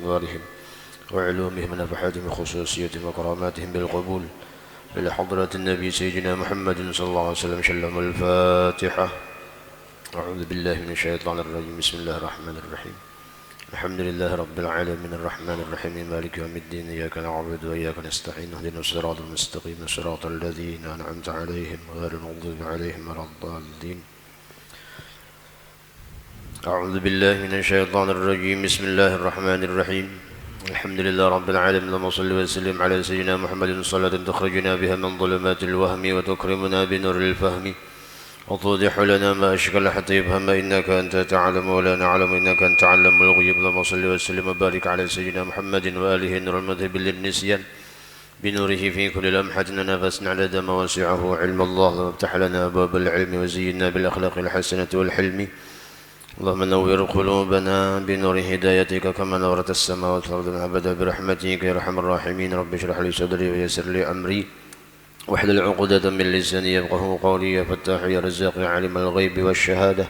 أنوارهم وعلومهم ونفحاتهم وخصوصيتهم وكراماتهم بالقبول إلى حضرة النبي سيدنا محمد صلى الله عليه وسلم. شلم الفاتحة. أعوذ بالله من الشيطان الرجيم. بسم الله الرحمن الرحيم. الحمد لله رب العالمين الرحمن الرحيم مالك يوم الدين إياك نعبد وإياك نستعين اهدنا الصراط المستقيم صراط الذين أنعمت عليهم غير المغضوب عليهم ولا الضالين. أعوذ بالله من الشيطان الرجيم. بسم الله الرحمن الرحيم. الحمد لله رب العالمين اللهم صل وسلم على سيدنا محمد صلاة تخرجنا بها من ظلمات الوهم وتكرمنا بنور الفهم وتوضح لنا ما أشكل حتى يفهم إنك أنت تعلم ولا نعلم إنك أنت علام الغيوب. اللهم صل وسلم وبارك على سيدنا محمد وآله نور المذهب للنسيان بنوره في كل لمحة نفس عدد ما وسعه علم الله. وافتح لنا أبواب العلم وزينا بالأخلاق الحسنة والحلم. اللهم نور قلوبنا بنور هدايتك كما نورت السماوات والأرض أبدا برحمتك يا أرحم الراحمين. رب اشرح لي صدري ويسر لي أمري واحلل عقدة من لساني يفقهوا قولي. يا فتاح يا رزاق يا عالم الغيب والشهادة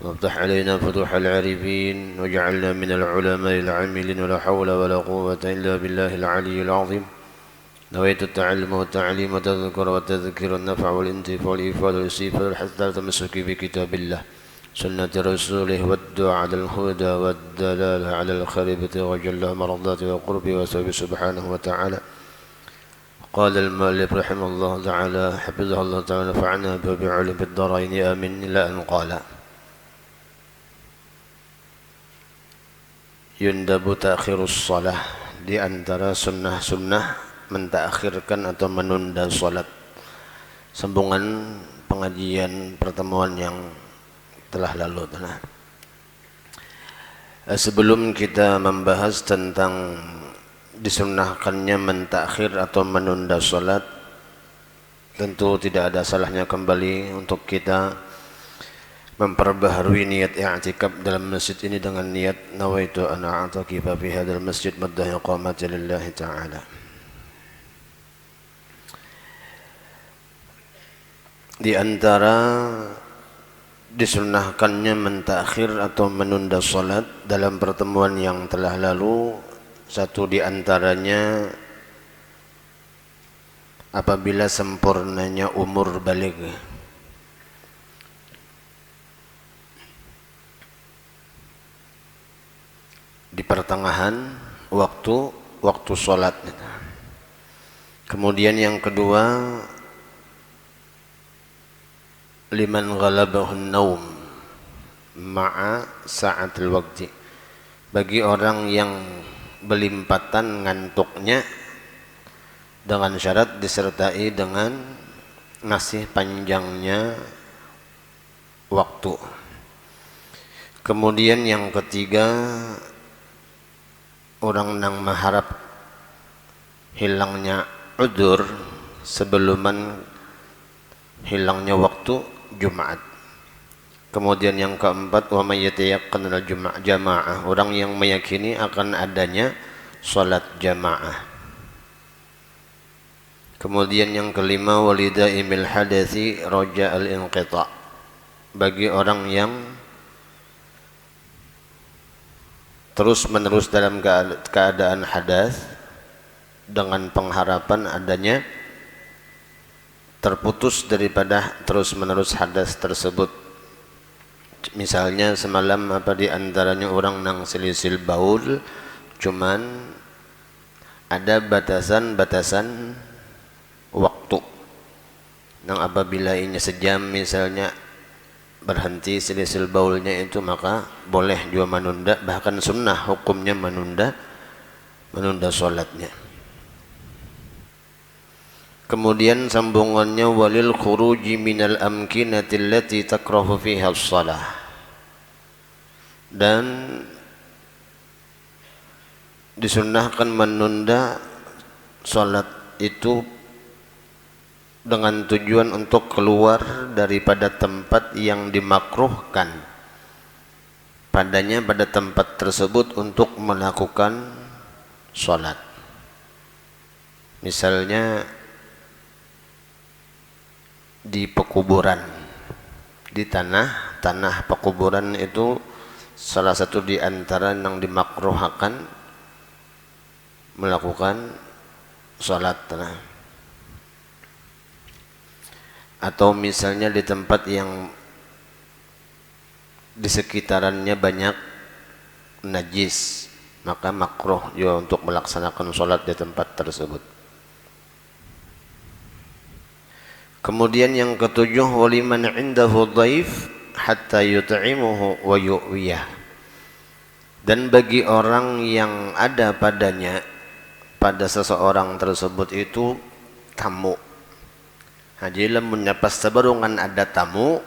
وافتح علينا فتوح العارفين واجعلنا من العلماء العاملين ولا حول ولا قوة إلا بالله العلي العظيم. نويت التعلم والتعليم والتذكر والتذكير النفع والانتفاع والإفادة والاستفادة حتى تمسك بكتاب الله سنة رسوله والدعاء على الهدى والدلالة على الخير ابتغاء جل مرضاته وقربه وثوابه سبحانه وتعالى. قال المؤلف رحمه الله تعالى حفظه الله تعالى نفعنا بعلم في الدارين آمين إلى أن قال يندب تأخير الصلاة. Di antara sunnah-sunnah mentakhirkan atau menunda salat. Sambungan pengajian pertemuan yang telah lalu. Sebelum kita membahas tentang disunnahkannya mentakhir atau menunda salat, tentu tidak ada salahnya kembali untuk kita memperbaharui niat i'tikaf dalam masjid ini dengan niat nawaitu an a'takifa fi hadzal masjid madda iqamati lillahi ta'ala. Di antara disunnahkannya mentakhir atau menunda salat dalam pertemuan yang telah lalu, satu di antaranya apabila sempurnanya umur baligh. Di pertengahan waktu salat. Kemudian yang kedua, liman ghalabahun naum ma'a sa'atil waqti. Bagi orang yang belimpatan ngantuknya dengan syarat disertai dengan masih panjangnya waktu. Kemudian yang ketiga, orang yang mengharap hilangnya udzur sebelum hilangnya waktu Jumat. Kemudian yang keempat, wa may yatayaqqan al-jamaah, orang yang meyakini akan adanya salat jamaah. Kemudian yang kelima, walidaimil hadathi raja al-inqita, bagi orang yang terus menerus dalam keadaan hadas dengan pengharapan adanya terputus daripada terus menerus hadas tersebut. Misalnya semalam di antaranya orang nang selisil baul, cuman ada batasan waktu nang apabila ini sejam misalnya berhenti selisil baulnya itu, maka boleh juga menunda, bahkan sunnah hukumnya menunda salatnya. Kemudian sambungannya, walil khuruji minal amkinati allati takrahu fiha as-salah, dan disunnahkan menunda salat itu dengan tujuan untuk keluar daripada tempat yang dimakruhkan padanya pada tempat tersebut untuk melakukan salat. Misalnya di pekuburan, di tanah pekuburan itu salah satu di antara yang dimakruhkan melakukan sholat. Atau misalnya di tempat yang di sekitarannya banyak najis, maka makruh juga untuk melaksanakan sholat di tempat tersebut. Kemudian yang ketujuh, waliman indahu dhaif hatta yut'imuhu wa yu'wiyah. Dan bagi orang yang ada padanya, pada seseorang tersebut itu tamu. Nah, jadi lamunnya pas sebarungan ada tamu,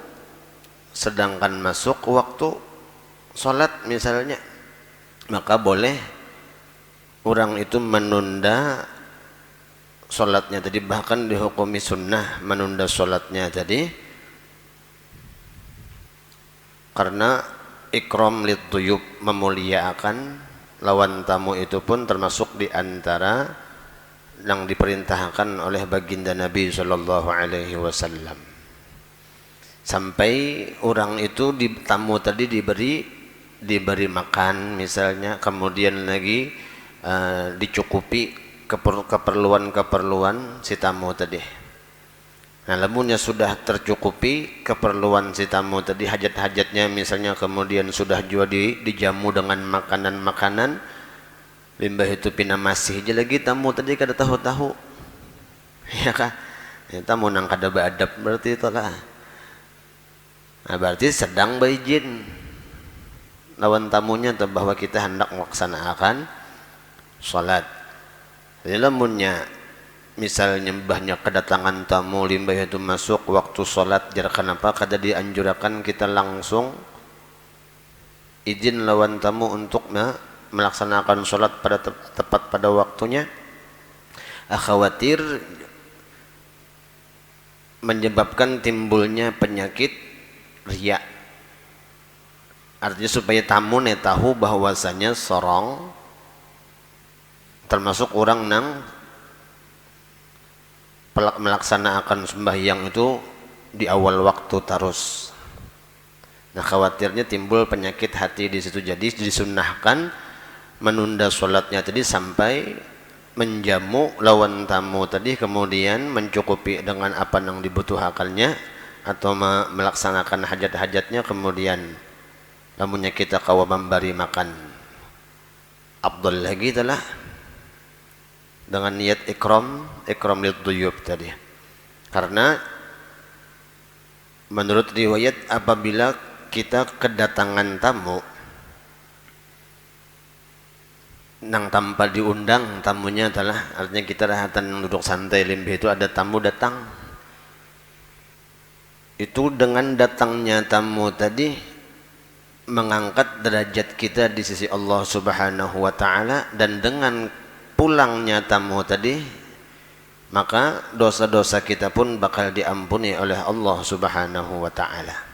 sedangkan masuk waktu sholat misalnya, maka boleh orang itu menunda sholatnya tadi, bahkan dihukumi sunnah menunda sholatnya tadi, karena ikram liduyub, memuliakan lawan tamu itu pun termasuk di antara yang diperintahkan oleh baginda Nabi sallallahu alaihi wasallam. Sampai orang itu tamu tadi diberi makan misalnya, kemudian lagi dicukupi keperluan si tamu tadi. Nah, lamunnya sudah tercukupi keperluan si tamu tadi, hajat-hajatnya misalnya, kemudian sudah juga dijamu dengan makanan-makanan, limbah itu pina masih aja lagi tamu tadi kada tahu-tahu, ya kah? Ya, tamu nang kada beadab berarti itulah. Nah, berarti sedang berizin lawan tamunya atau bahwa kita hendak melaksanakan sholat. Jadi lamunnya misalnya banyak kedatangan tamu, limbah itu masuk waktu sholat, jar kenapa kada dianjurkan kita langsung izin lawan tamu untuk melaksanakan sholat pada tepat pada waktunya. Khawatir menyebabkan timbulnya penyakit riya. Artinya supaya tamu tahu bahwasanya sorong termasuk orang nang melaksanakan sembahyang itu di awal waktu terus. Nah, khawatirnya timbul penyakit hati di situ. Jadi disunnahkan menunda sholatnya tadi sampai menjamu lawan tamu tadi, kemudian mencukupi dengan apa yang dibutuhkannya atau melaksanakan hajat-hajatnya, kemudian lamunnya kita kawa memberi makan, afdal lagi telah dengan niat ikram liduyub tadi. Karena menurut riwayat apabila kita kedatangan tamu nang tanpa diundang, tamunya adalah artinya kita rahatan duduk santai limbah itu ada tamu datang, itu dengan datangnya tamu tadi mengangkat derajat kita di sisi Allah Subhanahu wa taala, dan dengan pulangnya tamu tadi maka dosa-dosa kita pun bakal diampuni oleh Allah Subhanahu wa taala.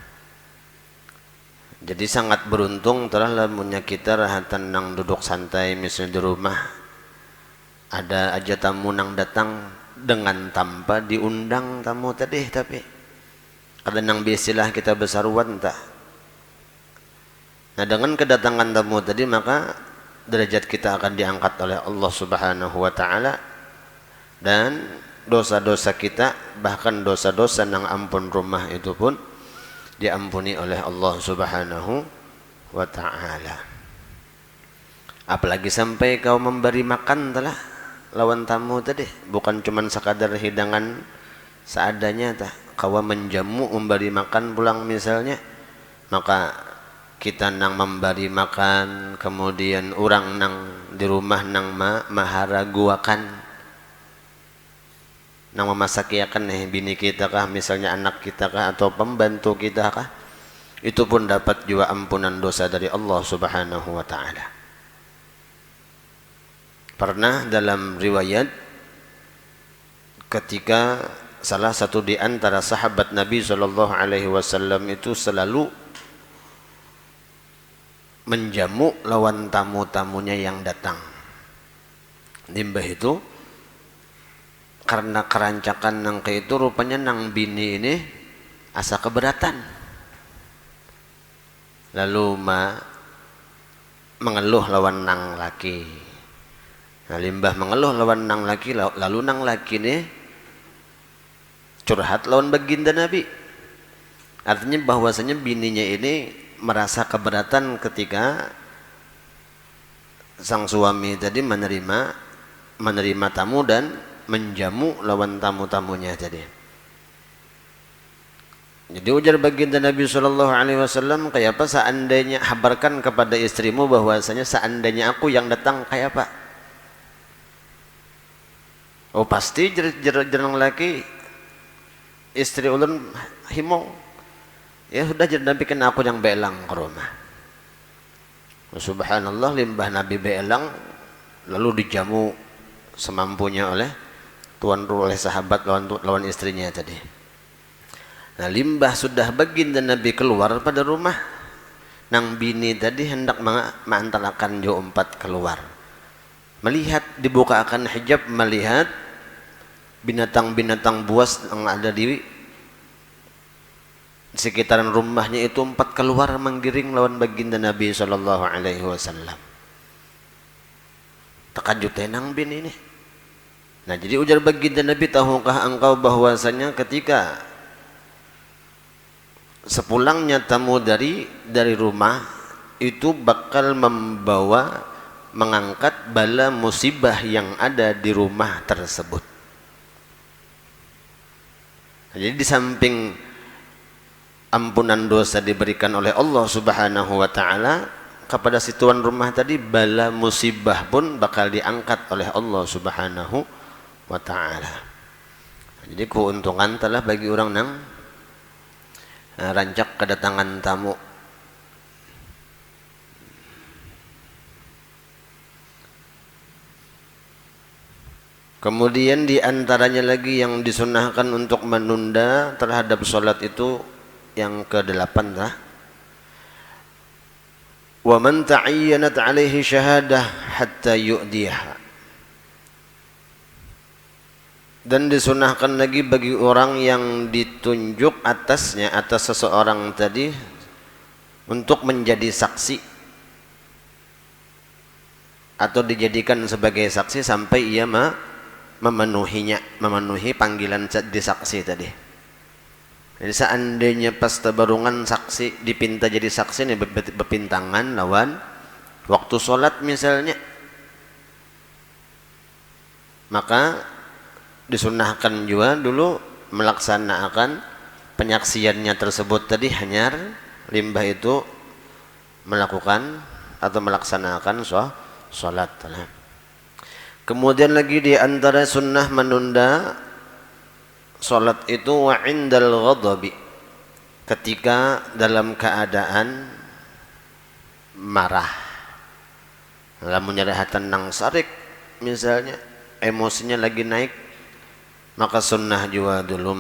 Jadi sangat beruntung telah lamunnya kita rahatan nang duduk santai misalnya di rumah, ada aja tamu nang datang dengan tanpa diundang tamu tadi, tapi ada nang biasilah kita besaruan tak. Nah, dengan kedatangan tamu tadi maka derajat kita akan diangkat oleh Allah Subhanahu wa taala, dan dosa-dosa kita, bahkan dosa-dosa nang ampun rumah itu pun diampuni oleh Allah Subhanahu wa ta'ala. Apalagi sampai kau memberi makan telah lawan tamu tadi, bukan cuman sekadar hidangan seadanya tah, kau menjamu memberi makan pulang misalnya, maka kita nang memberi makan, kemudian orang nang di rumah nang maharaguakan, nang memasakiakan bini kita kah, misalnya anak kita kah, atau pembantu kita kah, itu pun dapat juga ampunan dosa dari Allah Subhanahu wa taala. Pernah dalam riwayat ketika salah satu di antara sahabat Nabi sallallahu alaihi wasallam itu selalu menjamu lawan tamu-tamunya yang datang. Limbah itu karena kerancakan nang ke itu rupanya nang bini ini asa keberatan, lalu mengeluh lawan nang laki. Nah, limbah mengeluh lawan nang laki, lalu nang laki nih curhat lawan baginda Nabi. Artinya bahwasanya bininya ini merasa keberatan ketika sang suami tadi menerima tamu dan menjamu lawan tamu-tamunya tadi. Jadi ujar baginda Nabi SAW, kayak apa seandainya habarkan kepada istrimu bahwasanya seandainya aku yang datang kayak apa? Oh pasti jeneng laki istri ulun himong. Ya sudah jadi Nabi kena aku yang belang ke rumah. Subhanallah, limbah Nabi belang lalu dijamu semampunya oleh oleh sahabat lawan istrinya tadi. Nah, limbah sudah baginda Nabi keluar pada rumah, nang bini tadi hendak mengantarkan jo 4 keluar. Melihat dibukakan hijab, melihat binatang-binatang buas yang ada di sekitaran rumahnya itu 4 keluar menggiring lawan baginda Nabi SAW. Terkejut tenang bin ini. Nah, jadi ujar baginda Nabi, tahukah engkau bahwasanya ketika sepulangnya tamu dari rumah itu bakal mengangkat bala musibah yang ada di rumah tersebut. Jadi di samping ampunan dosa diberikan oleh Allah Subhanahu wa taala kepada si tuan rumah tadi, bala musibah pun bakal diangkat oleh Allah Subhanahu wa taala. Jadi keuntungan telah bagi orang nang rancak kedatangan tamu. Kemudian di antaranya lagi yang disunahkan untuk menunda terhadap sholat itu yang ke-8 lah. Wa man ta'ayyanat 'alaihi syahadah hatta yu'diha. Dan disunahkan lagi bagi orang yang ditunjuk atas seseorang tadi untuk menjadi saksi atau dijadikan sebagai saksi sampai ia memenuhi panggilan disaksi tadi. Jadi seandainya pas tabarungan saksi dipinta jadi saksi nih berpintangan lawan waktu sholat misalnya, maka disunahkan juga dulu melaksanakan penyaksiannya tersebut tadi, hanyar limbah itu melakukan atau melaksanakan sholat. Kemudian lagi di antara sunnah menunda sholat itu wa indal ghadabi, ketika dalam keadaan marah, lamun nyarahatan nang sarik misalnya, emosinya lagi naik, maka sunnah juga dulu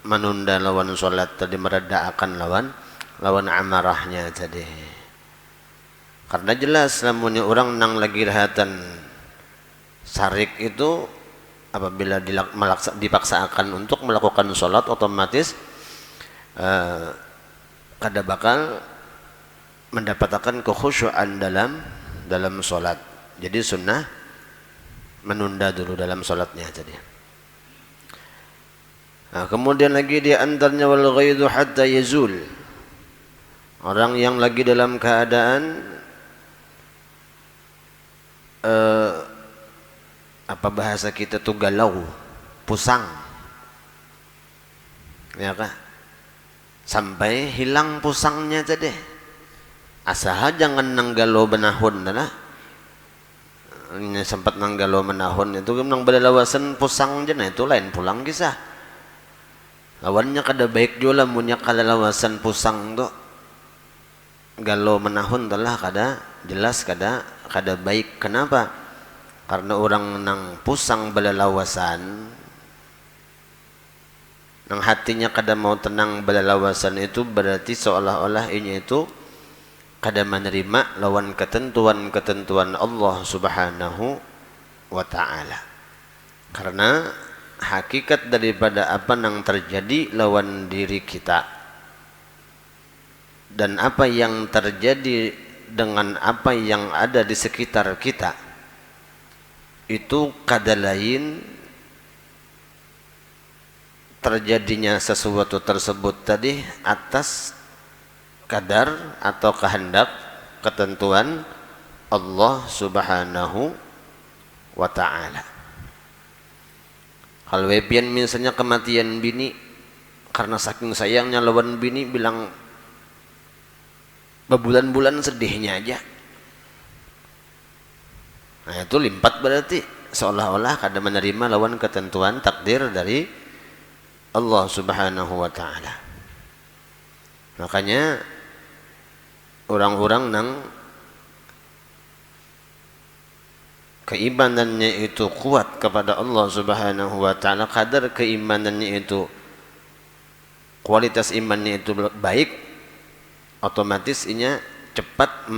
menunda lawan sholat tadi, meredakan lawan amarahnya tadi. Karena jelas lamunnya orang nang lagi rahatan sarik itu apabila dipaksakan untuk melakukan sholat, otomatis kada bakal mendapatkan kekhusyuan dalam sholat. Jadi sunnah menunda dulu dalam sholatnya jadi. Nah, kemudian lagi di antaranya wal ghaidu hatta yazul. Orang yang lagi dalam keadaan apa bahasa kita tuh galau, pusang, ya kah? Sampai hilang pusangnya tadi. Asaha jangan nanggalo benahun, nah. Ini sempat nanggalo menahun itu nang badalawasan pusang jana itu lain pulang kisah. Lawannya kada baik juga lamunnya kalalawasan pusang tuh. Galo menahun telah kada jelas kada baik. Kenapa? Karena orang nang pusang balalawasan, nang hatinya kada mau tenang balalawasan itu berarti seolah-olah ini itu kada menerima lawan ketentuan Allah Subhanahu wa ta'ala. Karena hakikat daripada apa nang terjadi lawan diri kita dan apa yang terjadi dengan apa yang ada di sekitar kita itu kada lain terjadinya sesuatu tersebut tadi atas kadar atau kehendak ketentuan Allah Subhanahu wa ta'ala. Kalau webian misalnya kematian bini, karena saking sayangnya lawan bini bilang berbulan-bulan sedihnya aja. Nah itu limpat berarti seolah-olah kada menerima lawan ketentuan takdir dari Allah Subhanahu wa ta'ala. Makanya orang-orang nang keimanannya itu kuat kepada Allah Subhanahu wa ta'ala, kadar keimanannya itu, kualitas imannya itu baik, otomatis inya cepat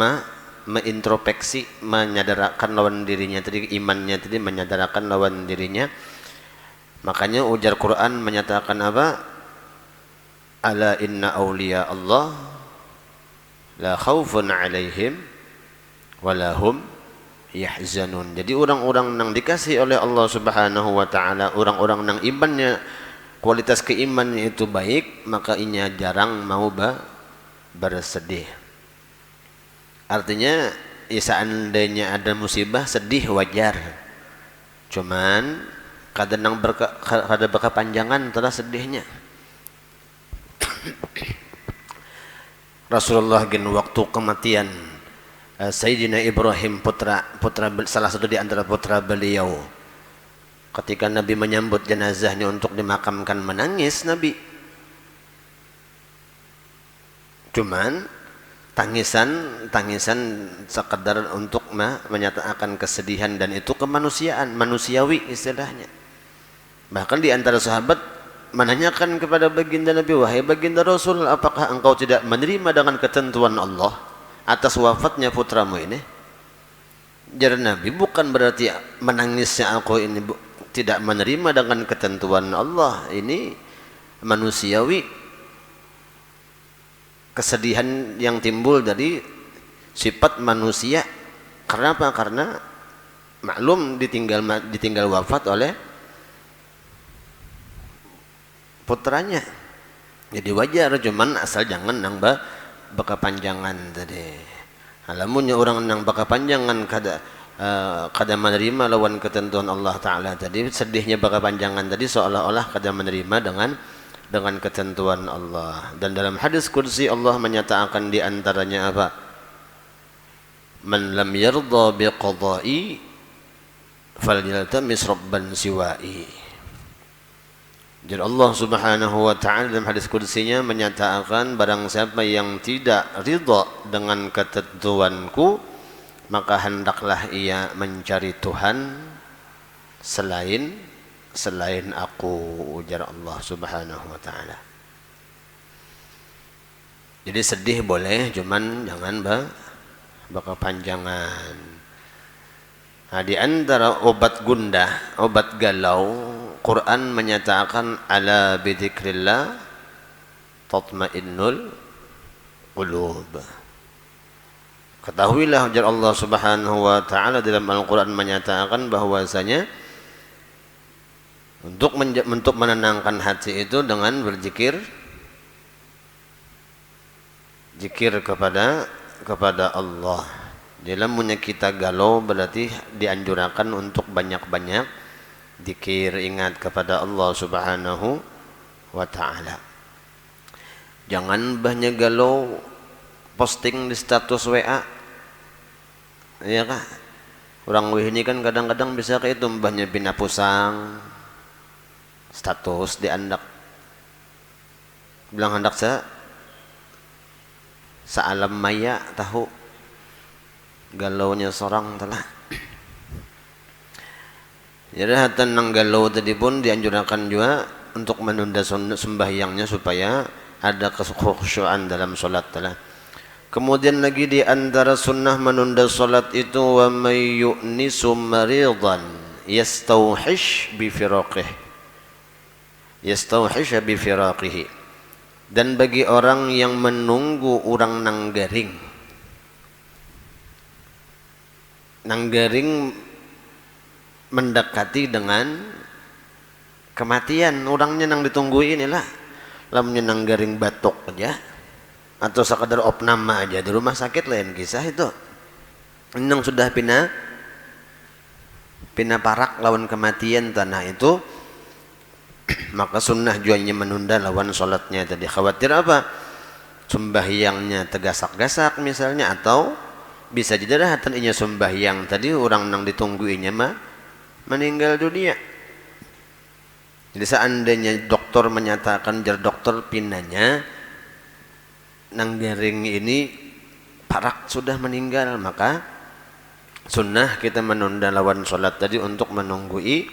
meintrospeksi, menyadarkan lawan dirinya tadi, imannya tadi menyadarkan lawan dirinya. Makanya ujar Quran menyatakan apa? Ala inna awliya Allah la khaufun alaihim walahum yahzanun. Jadi orang-orang yang dikasih oleh Allah Subhanahu wa ta'ala, orang-orang yang imannya, kualitas keimannya itu baik, maka inya jarang mau bersedih. Artinya ya seandainya ada musibah sedih wajar, cuman kadang kada berkepanjangan telah sedihnya. Rasulullah gen waktu kematian Sayyidina Ibrahim, putra salah satu di antara putra beliau, ketika Nabi menyambut jenazahnya untuk dimakamkan, menangis Nabi. Cuman tangisan sekedar untuk menyatakan kesedihan, dan itu kemanusiaan, manusiawi istilahnya. Bahkan di antara sahabat menanyakan kepada baginda Nabi, wahai baginda Rasul, apakah engkau tidak menerima dengan ketentuan Allah atas wafatnya putramu ini? Jar Nabi, bukan berarti menangisnya aku ini tidak menerima dengan ketentuan Allah, ini manusiawi, kesedihan yang timbul dari sifat manusia. Karena apa? Karena maklum ditinggal wafat oleh putranya, jadi wajar, cuman asal jangan nang berkepanjangan tadi. Alamunnya orang nang berkepanjangan kada menerima lawan ketentuan Allah Ta'ala tadi, sedihnya berkepanjangan tadi seolah-olah kada menerima dengan ketentuan Allah. Dan dalam hadis kursi Allah menyatakan di antaranya apa? Man lam yarda biqada'i falyaltamis rabban siwa'i. Jadi Allah Subhanahu wa ta'ala dalam hadis kursinya menyatakan, barang siapa yang tidak ridha dengan ketentuanku, maka hendaklah ia mencari Tuhan selain aku, ujar Allah Subhanahu wa ta'ala. Jadi sedih boleh, cuman jangan berkepanjangan. Nah, di antara obat gundah, obat galau, Quran menyatakan ala bidzikrillah tatmainnul qulub. Ketahuilah, ujar Allah Subhanahu wa ta'ala dalam Al-Quran menyatakan bahwasanya untuk menenangkan hati itu dengan berzikir kepada Allah. Dalam kita galau berarti dianjurkan untuk banyak-banyak zikir, ingat kepada Allah Subhanahu wa ta'ala. Jangan banyak galau posting di status WA, ya kah? Orang WA ini kan kadang-kadang bisa kayak itu, banyak bina pusang status di andak, bilang hendak sealam maya tahu galaunya seorang telah. Jadi hatan nang galau tadi pun dianjurkan juga untuk menunda sembahyangnya supaya ada kekhusyuan dalam solat telah. Kemudian lagi di antara sunnah menunda solat itu, wa may yu'nisu maridan yastauhish bi firaqihi. Dan bagi orang yang menunggu orang nang garing mendekati dengan kematian. Orangnya nang ditunggu inilah, lamunnya nang garing batuk aja atau sekadar opname aja di rumah sakit lain kisah itu. Nang sudah pina parak lawan kematian tanah itu, maka sunnah juanya menunda lawan sholatnya tadi. Khawatir apa? Sembahyangnya tegasak-gasak misalnya, atau bisa jadi hatan inya sembahyang tadi orang nang ditungguinya mah meninggal dunia. Jadi seandainya dokter menyatakan, jar dokter pinanya nang garing ini parak sudah meninggal, maka sunnah kita menunda lawan sholat tadi untuk menunggui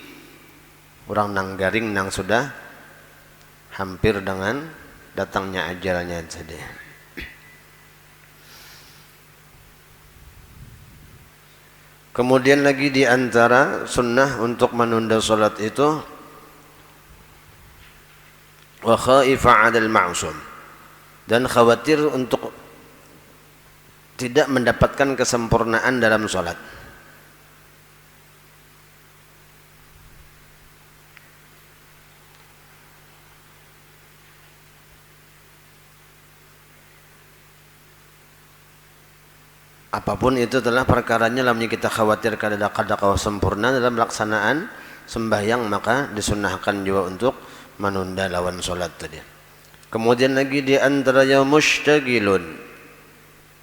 orang nang garing nang sudah hampir dengan datangnya ajalnya tadi. Kemudian lagi di antara sunnah untuk menunda sholat itu wa khaifa 'alal ma'sum, dan khawatir untuk tidak mendapatkan kesempurnaan dalam sholat. Apapun itu telah perkaranya, lamanya kita khawatir kada sempurna dalam pelaksanaan sembahyang, maka disunnahkan juga untuk menunda lawan sholat tadi. Kemudian lagi di antara yang mushtagilun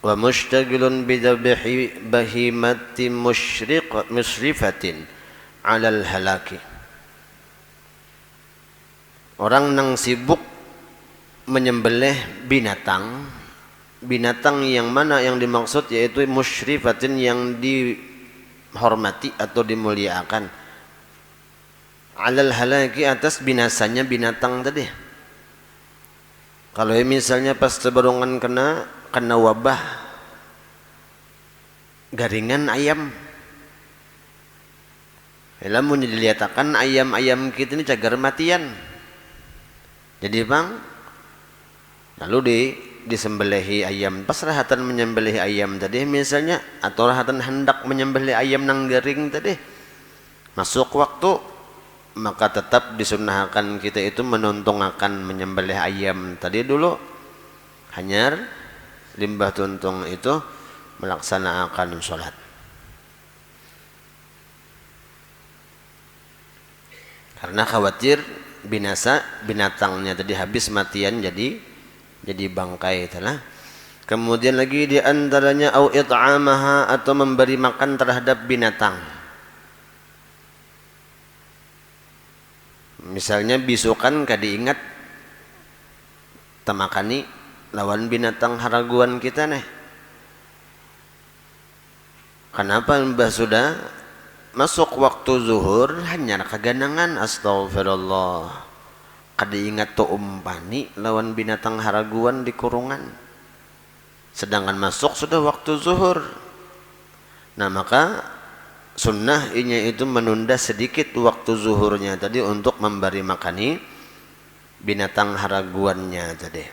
wa mushtagilun bidhabihi bahimati musrifatin alal halaki. Orang nang sibuk menyembelih binatang yang mana yang dimaksud yaitu musyrifatin, yang dihormati atau dimuliakan, alal halaki, atas binasanya binatang tadi. Kalau misalnya pas sebarungan kena wabah garingan ayam, lamun diliatakan ayam kita ini cagar matian, jadi bang lalu disembelihi ayam, pas rahatan menyembelih ayam tadi misalnya, atau rahatan hendak menyembelih ayam nang garing tadi masuk waktu, maka tetap disunnahkan kita itu menuntungakan menyembelih ayam tadi dulu, hanyar limbah tuntung itu melaksanakan sholat. Karena khawatir binasa binatangnya tadi, habis matian jadi bangkai telah. Kemudian lagi di antaranya au it'amaha, atau memberi makan terhadap binatang. Misalnya bisukan kadi ingat tamakani lawan binatang haraguan kita nih. Kenapa mbah sudah masuk waktu zuhur hanya kaganangan, astagfirullah, kadi ingat tu umpani lawan binatang haraguan di kurungan, sedangkan masuk sudah waktu zuhur. Nah maka sunnah inya itu menunda sedikit waktu zuhurnya tadi untuk memberi makani binatang haraguannya tadi.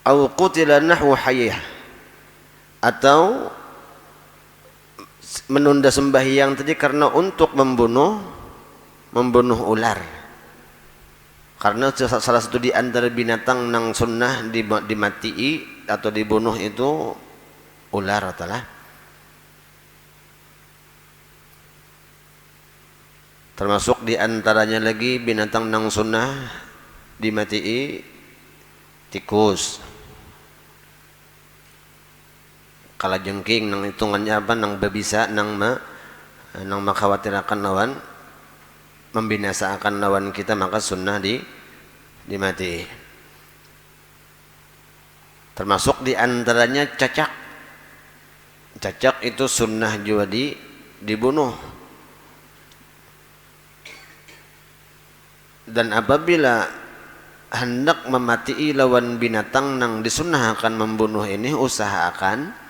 Au qutila nahwu hayyah, atau menunda sembahyang tadi karena untuk membunuh ular. Karena salah satu di antara binatang nang sunnah dimatii atau dibunuh itu ular atalah. Termasuk di antaranya lagi binatang nang sunnah dimatii tikus, kalajengking nang hitungannya apa, nang babisa, nang mengkhawatirkan lawan, membinasakan lawan kita, maka sunnah dimati. Termasuk di antaranya cacak itu sunnah juga dibunuh. Dan apabila hendak memati lawan binatang nang disunnahkan membunuh ini, usahakan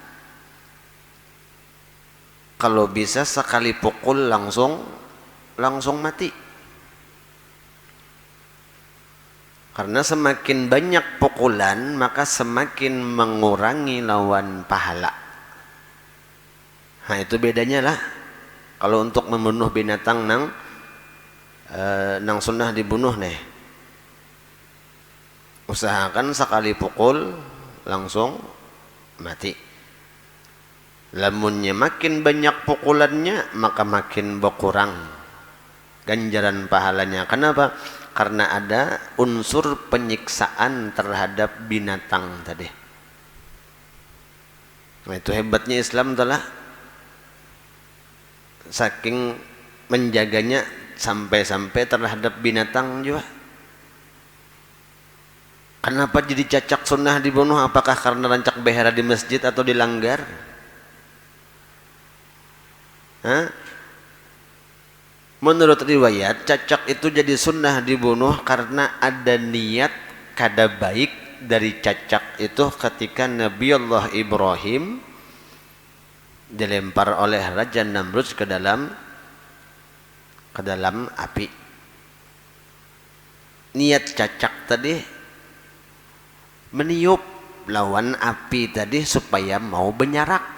kalau bisa sekali pukul langsung mati. Karena semakin banyak pukulan maka semakin mengurangi lawan pahala. Nah itu bedanya lah. Kalau untuk membunuh binatang nang sunnah dibunuh nih, usahakan sekali pukul langsung mati. Lamunnya makin banyak pukulannya maka makin berkurang ganjaran pahalanya. Kenapa? Karena ada unsur penyiksaan terhadap binatang tadi. Nah, itu hebatnya Islam telah saking menjaganya sampai-sampai terhadap binatang juga. Kenapa jadi cacak sunnah dibunuh? Apakah karena rancak behera di masjid atau dilanggar? Hah? Menurut riwayat, cacak itu jadi sunnah dibunuh karena ada niat kada baik dari cacak itu ketika Nabi Allah Ibrahim dilempar oleh Raja Namrud ke dalam api. Niat cacak tadi meniup lawan api tadi supaya mau benyarak.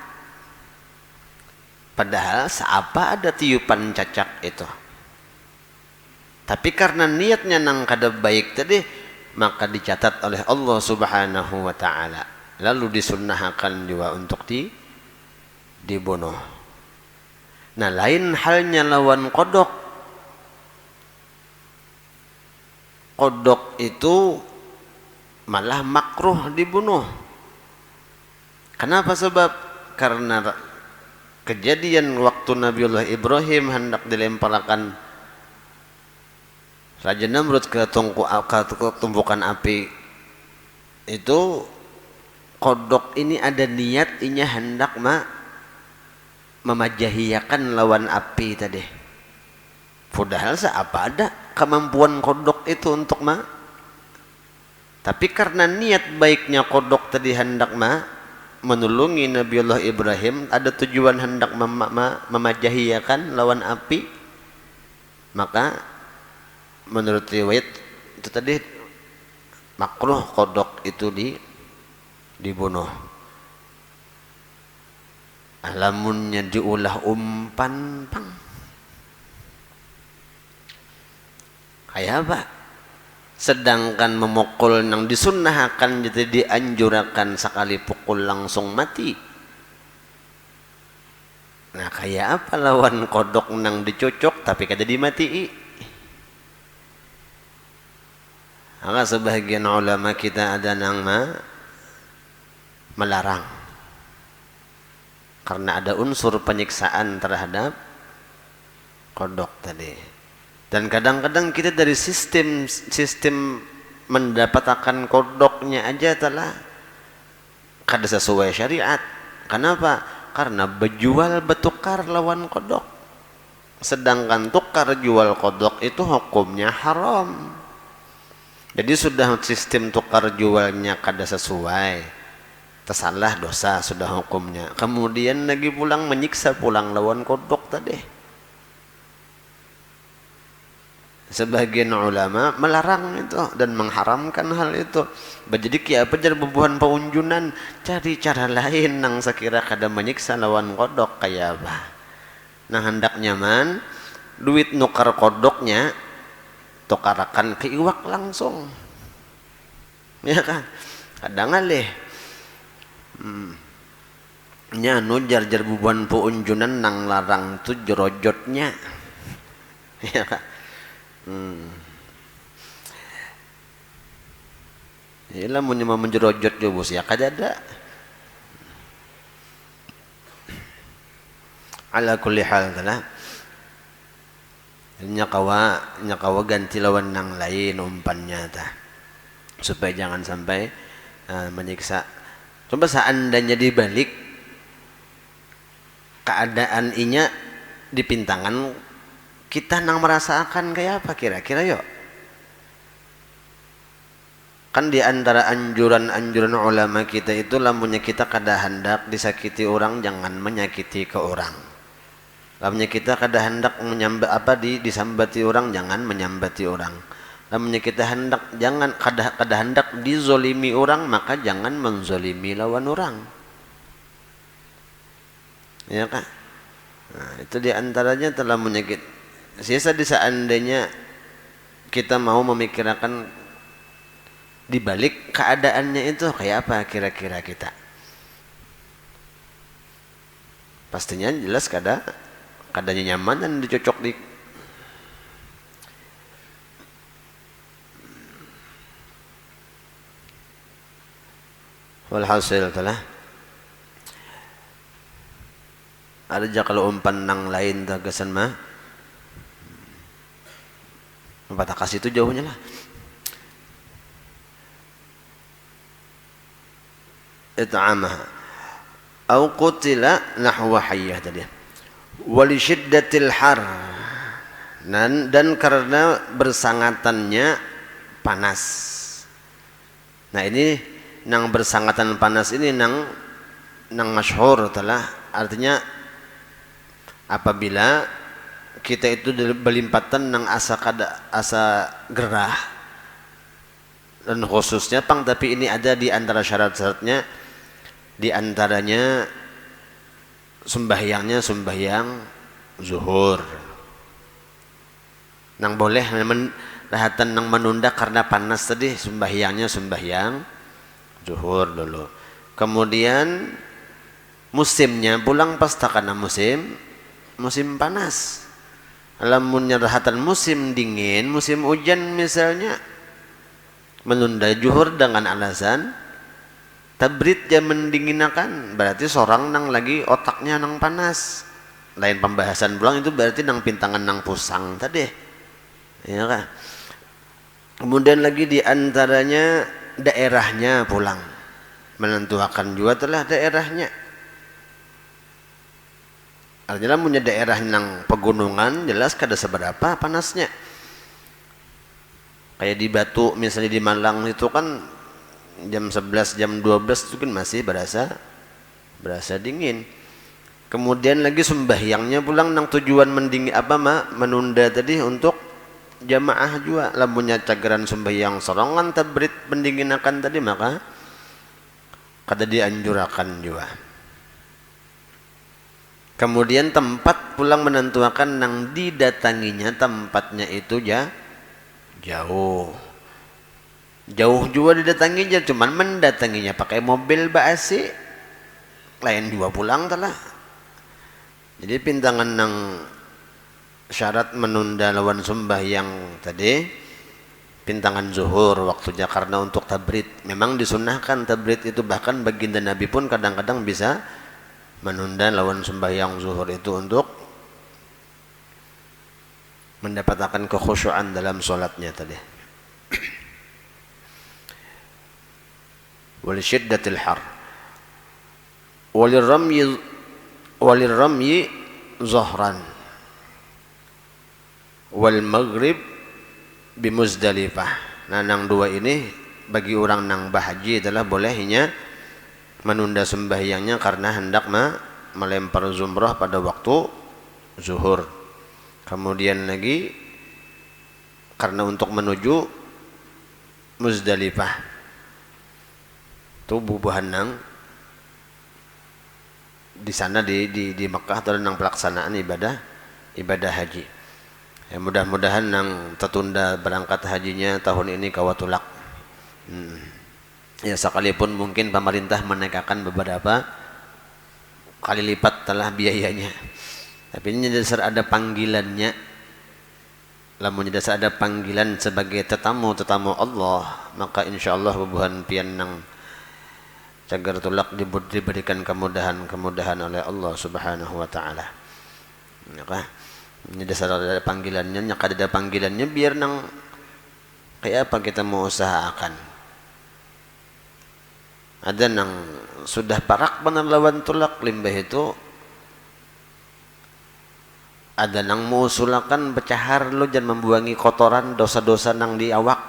Padahal seapa ada tiupan cacak itu. Tapi karena niatnya nang kada baik tadi, maka dicatat oleh Allah Subhanahu wa taala. Lalu disunnahkan juga untuk dibunuh. Nah, lain halnya lawan kodok. Kodok itu malah makruh dibunuh. Kenapa? Sebab karena kejadian waktu Nabiullah Ibrahim hendak dilemparkan Raja Namrud ke tumpukan api itu, kodok ini ada niat inya hendak memajahiyakan lawan api tadi. Padahal seapa ada kemampuan kodok itu untuk tapi karena niat baiknya kodok tadi hendak menolongi Nabiullah Ibrahim, ada tujuan hendak memajahiyakan lawan api, maka menurut riwayat itu tadi makruh kodok itu dibunuh. Alamunnya diulah umpan pang kayak apa? Sedangkan memukul yang disunnahkan jadi dianjurkan sekali pukul langsung mati. Nah kayak apa lawan kodok nang dicocok tapi kada dimatii? Maka sebahagian ulama kita ada nang melarang karena ada unsur penyiksaan terhadap kodok tadi. Dan kadang-kadang kita dari sistem mendapatkan kodoknya aja telah kada sesuai syariat. Kenapa? Karena berjual bertukar lawan kodok. Sedangkan tukar jual kodok itu hukumnya haram. Jadi sudah sistem tukar jualnya kada sesuai, tersalah dosa sudah hukumnya. Kemudian lagi pulang menyiksa pulang lawan kodok tadi. Sebagian ulama melarang itu dan mengharamkan hal itu. Jadi kia apa jar bebuhan paunjunan, cari cara lain nang sekira kada menyiksa lawan kodok kayak apa. Nah hendak nyaman, duit nukar kodoknya tukarakan ke iwak langsung. Ya kan? Kadang alih. Nya nu jar bebuhan paunjunan nang larang tu jerojotnya. Ya kan? Yalah mun menjerojot jo bos ya kadada. Ala kulli hal tah. Nyakawa ganti lawan nang lain umpannya tah. Supaya jangan sampai menyiksa. Coba seandainya dibalik keadaan inya dipintangan, kita nang merasakan kayak apa kira-kira yuk? Kan di antara anjuran-anjuran ulama kita itu lamunnya kita kada hendak disakiti orang jangan menyakiti ke orang. Lamunnya kita kada hendak disambati orang jangan menyambati orang. Lamunnya kita hendak jangan kada hendak dizolimi orang, maka jangan menzolimi lawan orang. Ya kan? Nah, itu diantaranya telah menyakit. Sisa di seandainya kita mau memikirkan di balik keadaannya itu kayak apa kira-kira kita. Pastinya jelas kadanya nyaman dan dicocok di walhasil telah ada aja kalau umpan nang lain tagasan mah Patakas itu jauhnya lah. It'amaha au qutila nahwa hayyah tadi. Wali syiddatil har, dan karena bersangatannya panas. Nah ini nang bersangatan panas ini nang masyhur telah, artinya apabila kita itu berlimpatan nang asa gerah, dan khususnya pang, tapi ini ada di antara syarat-syaratnya, di antaranya sembahyangnya sembahyang zuhur. Nang boleh rahatan nang menunda karena panas tadi, sembahyangnya sembahyang zuhur dulu. Kemudian musimnya pulang pas takana musim panas. Lamunnya rahatan musim dingin, musim hujan misalnya, menunda zuhur dengan alasan tabrid jam mendinginakan, berarti seorang nang lagi otaknya nang panas. Lain pembahasan pulang itu berarti nang pintangan nang pusang tadi, ya kan? Kemudian lagi di antaranya daerahnya pulang, menentukan juga telah daerahnya. Artinya punya daerah nang pegunungan jelas kada seberapa panasnya. Kayak di Batu misalnya, di Malang itu kan jam 11 jam 12 itu kan masih berasa dingin. Kemudian lagi sembahyangnya pulang nang tujuan menunda tadi untuk jamaah juga. Lamunnya cagaran sembahyang sorongan tabrid pendinginakan tadi, maka kada dianjurakan juga. Kemudian tempat pulang menentukan nang didatanginya tempatnya itu jauh juga didatanginya, cuman mendatanginya pakai mobil basi lain dua pulang telah. Jadi pintangan nang syarat menunda lawan sembahyang tadi, pintangan zuhur waktunya karena untuk tabrid. Memang disunahkan tabrid itu, bahkan baginda Nabi pun kadang-kadang bisa menunda lawan sembahyang zuhur itu untuk mendapatkan kekhusyuan dalam sholatnya tadi. Wal syiddatil har walir ramyi zahran wal maghrib bi Muzdalifah. Nah nang dua ini bagi orang nang bahaji adalah bolehnya menunda sembahyangnya karena hendak melempar zumrah pada waktu zuhur. Kemudian lagi karena untuk menuju Muzdalifah, itu bubuhan nang di sana di Mekah atau nang pelaksanaan ibadah haji. Ya, mudah-mudahan nang tertunda berangkat hajinya tahun ini kawatulak. Ya sekalipun mungkin pemerintah menaikkan beberapa kali lipat telah biayanya, tapi ini dasar ada panggilannya. Lamun dasar ada panggilan sebagai tetamu Allah, maka insyaallah bubuhan pian nang cagar tulak diberikan kemudahan oleh Allah Subhanahu wa taala. Maka ini dasar ada panggilannya, ada panggilannya biar nang kayak apa kita mau usahakan. Ada nang sudah parak benar lawan tulak limbah itu, ada nang mengusulkan becahar lo jangan membuangi kotoran dosa-dosa nang di awak,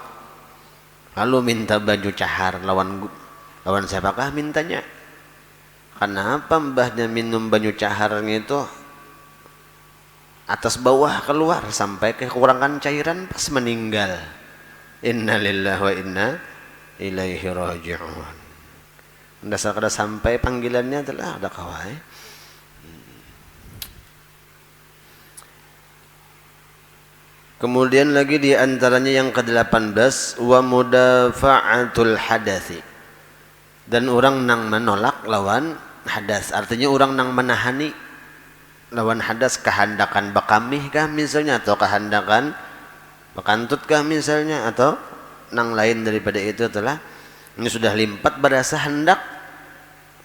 lalu minta baju cahar lawan siapakah mintanya? Kenapa mbahnya minum baju caharnya itu atas bawah keluar sampai kekurangan cairan pas meninggal. Inna lillahi wa inna ilaihi raji'un. Dasar kada sampai panggilannya adalah ada kawai. Kemudian lagi di antaranya yang ke-18 wa mudafa'atul hadathi. Dan orang nang menolak lawan hadas. Artinya orang nang menahani lawan hadas, kehandakan bakamih kah misalnya, atau kehandakan bakantut kah misalnya, atau nang lain daripada itu telah ini sudah limpat berasa hendak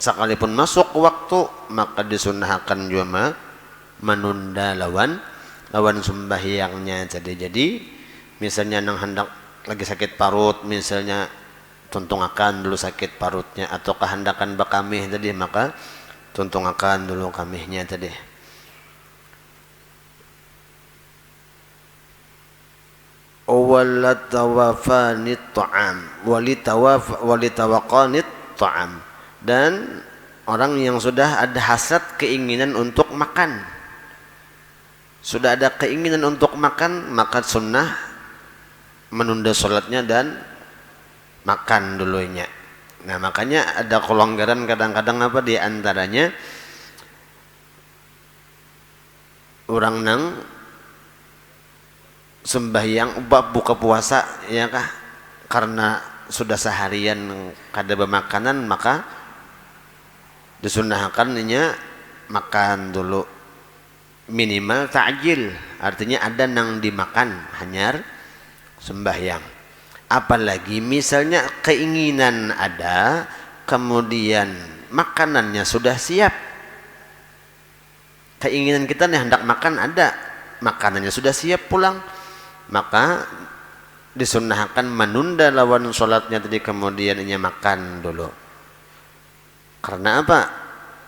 sekalipun masuk waktu, maka disunahkan juga menunda lawan sembahyangnya. Jadi misalnya nang hendak lagi sakit parut misalnya, tuntungakan dulu sakit parutnya, atau kehendakan bakamih tadi, maka tuntungakan dulu kamihnya tadi. Walitawafanit ta'am, walitawaqanit ta'am. Dan orang yang sudah ada hasad keinginan untuk makan, sudah ada keinginan untuk makan, maka sunnah menunda sholatnya dan makan dulunya. Nah makanya ada kelonggaran kadang-kadang apa di antaranya orang nang sembahyang buka puasa ya kah, karena sudah seharian kada bermakanan, maka disunahkannya makan dulu, minimal ta'jil, artinya ada nang dimakan hanyar sembahyang. Apalagi misalnya keinginan ada, kemudian makanannya sudah siap. Keinginan kita nih hendak makan ada, makanannya sudah siap pulang, maka disunahkan menunda lawan sholatnya tadi, kemudian ini makan dulu. Karena apa?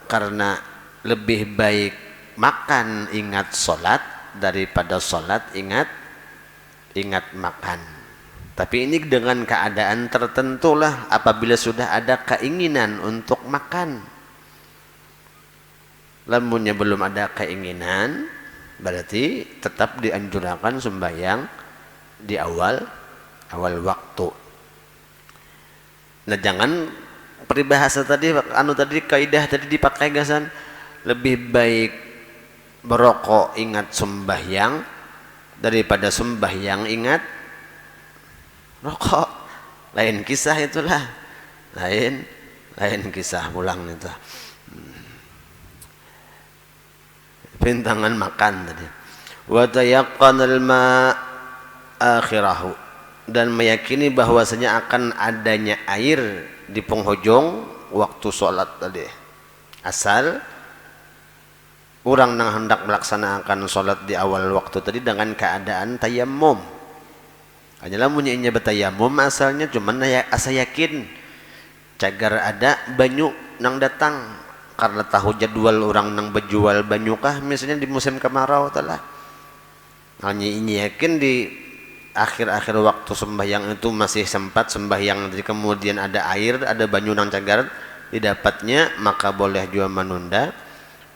Karena lebih baik makan ingat sholat daripada sholat ingat makan. Tapi ini dengan keadaan tertentu lah, apabila sudah ada keinginan untuk makan. Lamunnya belum ada keinginan, berarti tetap dianjurkan sembahyang di awal waktu. Nah jangan peribahasa tadi, kaidah tadi dipakai gasan, lebih baik berokok ingat sembahyang daripada sembahyang ingat rokok. Lain kisah itulah, lain kisah pulang itu. Pintangan makan tadi. Wa tayaqqanal ma akhirahu, dan meyakini bahwasanya akan adanya air di penghujung waktu sholat tadi. Asal orang yang hendak melaksanakan sholat di awal waktu tadi dengan keadaan tayammum. Hanyalah munyinya bertayammum asalnya, cuman asa yakin cagar ada banyu nang datang, karena tahu jadwal orang nang berjual banyu kah misalnya di musim kemarau telah. Hanya ini yakin di akhir-akhir waktu sembahyang itu masih sempat sembahyang, jadi kemudian ada air, ada banyu nang cagar didapatnya, maka boleh juga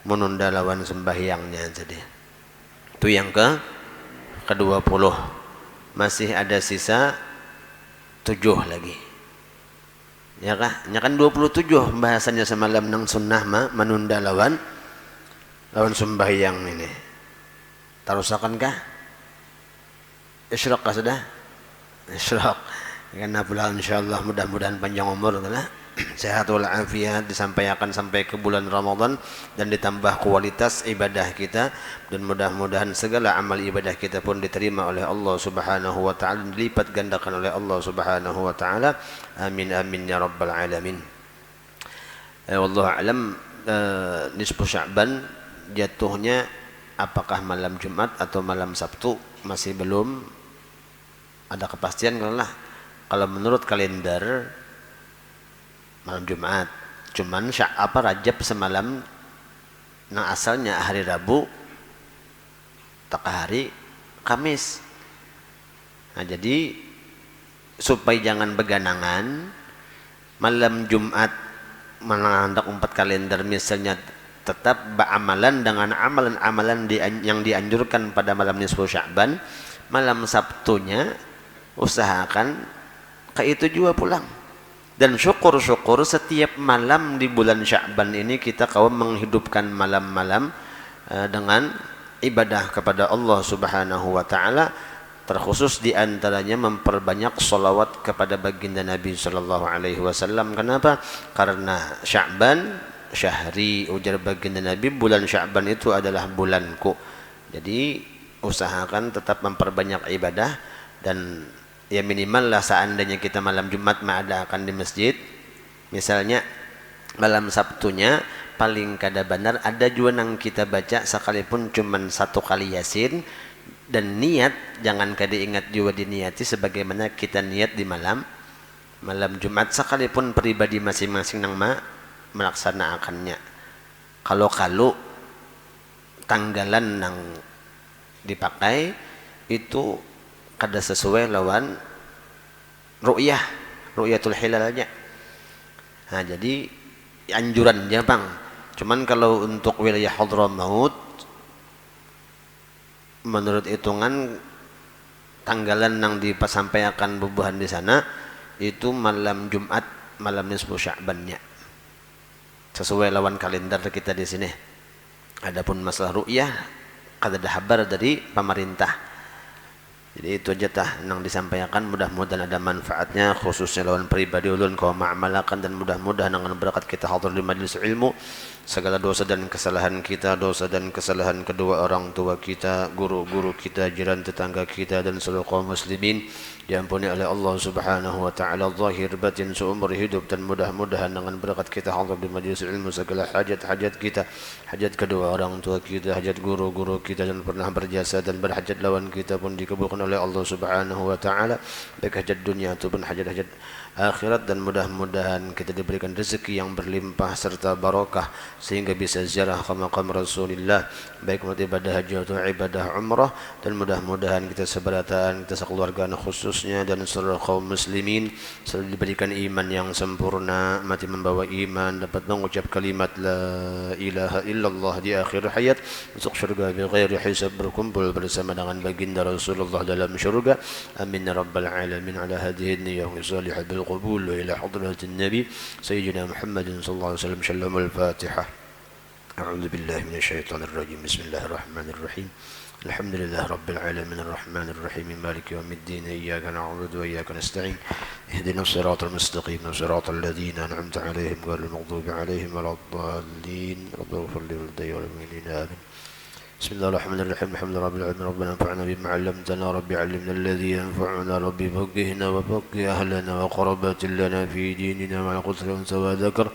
menunda lawan sembahyangnya. Jadi itu yang ke-20. Masih ada sisa 7 lagi. Ya kah? Ya kan 27 bahasannya semalam nang sunnah menunda lawan sembahyang ini. Tarusakan kah? Isyraq kah sudah? Isyraq. Karena pula insyaallah mudah-mudahan panjang umur adalah sehat walafiat, disampaikan sampai ke bulan Ramadan dan ditambah kualitas ibadah kita, dan mudah-mudahan segala amal ibadah kita pun diterima oleh Allah Subhanahu wa taala, dilipat gandakan oleh Allah Subhanahu wa taala. Amin amin ya rabbal alamin. Wallahu alam. Nisfu Sya'ban jatuhnya apakah malam Jumat atau malam Sabtu masih belum ada kepastian. Kalau menurut kalender malam Jumat, cuman Rajab semalam nah asalnya hari Rabu tak hari Kamis. Nah jadi supaya jangan beganangan malam Jumat menandak 4 kalender misalnya, tetap beramalan dengan amalan-amalan yang dianjurkan pada malam nisfu Sya'ban. Malam Sabtunya usahakan ke itu juga pulang. Dan syukur-syukur setiap malam di bulan Sya'ban ini kita kaum menghidupkan malam-malam dengan ibadah kepada Allah Subhanahu wa taala, terkhusus di antaranya memperbanyak sholawat kepada baginda Nabi sallallahu alaihi wasallam. Kenapa? Karena Sya'ban syahri, ujar baginda Nabi, bulan Sya'ban itu adalah bulanku. Jadi usahakan tetap memperbanyak ibadah, dan ya minimal lah seandainya kita malam Jumat mengadakan di masjid, misalnya malam Sabtunya paling kada benar ada juga nang kita baca sekalipun cuman 1 kali Yasin, dan niat jangan kada ingat juga diniati sebagaimana kita niat di malam Jumat, sekalipun pribadi masing-masing nang melaksanakannya. Kalau tanggalan nang dipakai itu kada sesuai lawan ru'yatul hilalnya. Nah, jadi anjurannya bang, cuman kalau untuk wilayah Hadramaut menurut hitungan tanggalan yang disampaikan bubuhan di sana itu malam Jumat, malam nisfu Sya'bannya, sesuai lawan kalender kita di sini. Adapun masalah ru'yah kada ada kabar dari pemerintah. Jadi itu aja tah yang disampaikan, mudah-mudahan ada manfaatnya khususnya lawan pribadi ulun kau ma'amalakan, dan mudah-mudahan dengan berkat kita hadir di majelis ilmu segala dosa dan kesalahan kita, dosa dan kesalahan kedua orang tua kita, guru-guru kita, jiran tetangga kita, dan seluruh kaum muslimin diampuni oleh Allah Subhanahu wa taala zahir batin seumur hidup. Dan mudah-mudahan dengan berkat kita hadir di majelis ilmu segala hajat-hajat kita, hajat kedua orang tua kita, hajat guru-guru kita dan pernah berjasa dan berhajat lawan kita pun dikabulkan oleh Allah Subhanahu wa taala, baik hajat dunia ataupun hajat-hajat akhirat. Dan mudah-mudahan kita diberikan rezeki yang berlimpah serta barokah sehingga bisa ziarah ke makam Rasulullah, baik menurut ibadah haji atau ibadah umrah. Dan mudah-mudahan kita seberataan, kita sekeluarga khususnya, dan seluruh kaum muslimin selalu diberikan iman yang sempurna, mati membawa iman, dapat mengucap kalimat la ilaha illallah di akhir hayat, masuk syurga bighairi hisab, berkumpul bersama dengan baginda Rasulullah dalam syurga. Amin ya rabbal alamin. Ala hadhihi niyyah salihah bil qabul wa ila hadratin nabi sayyidina Muhammadin sallallahu alaihi wasallam. Shallamul Fatihah. A'udzu billahi minasyaitonir rajim. Bismillahirrahmanirrahim. Alhamdulillah rabbil alamin arrahmanir rahim maliki yaumiddin iyyaka na'budu wa iyyaka nasta'in ihdinas siratal mustaqim siratal ladzina an'amta 'alaihim ghairil maghdubi 'alaihim waladdallin. Rabbana ighfir li walidayya wal mu'minina amin. بسم الله الرحمن الرحيم الحمد لله رب العالمين ربنا انفعنا بما علمتنا ربي علمنا الذي ينفعنا ربي فقهنا وفقه أهلنا وقربات لنا في ديننا مع قدر سوى ذكر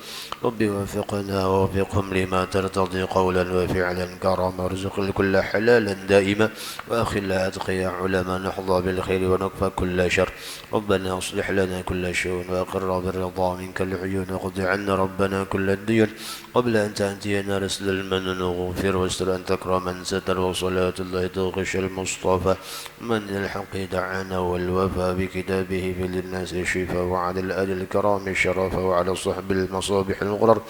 ربي وفقنا ووفقهم لما ترتضي قولا وفعلا كرما وارزق الكل حلالا دائما وأخل أتقياء علما نحظى بالخير ونكفى كل شر ربنا أصلح لنا كل شؤون وأقر بالرضا منك العيون وقض عنا ربنا كل الديون قبل أن تأتينا رسل المن نغفر واستر أن تكرم من ستر وصلاة الله تغش المصطفى من الحق دعانا والوفى بكتابه في للناس الشفاء وعلى الآل الكرام الشرف وعلى صحب المصابح الغرر.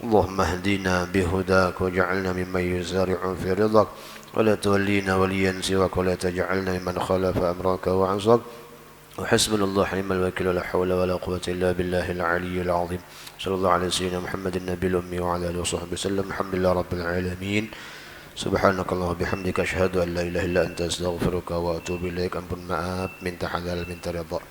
اللهم اهدنا بهداك وجعلنا ممن يسارع في رضاك ولا تولينا وليا سواك ولا تجعلنا ممن خالف أمرك وعصاك. وحسبنا الله نعم الوكيل ولا حول ولا قوة إلا بالله العلي العظيم. صلى الله على سيدنا محمد النبي الأمي وعلى آله وصحبه وسلم. الحمد لله رب العالمين. سبحانك اللهم وبحمدك أشهد أن لا إله إلا أنت أستغفرك وأتوب إليك. Ampun maaf, minta halal, minta ridha.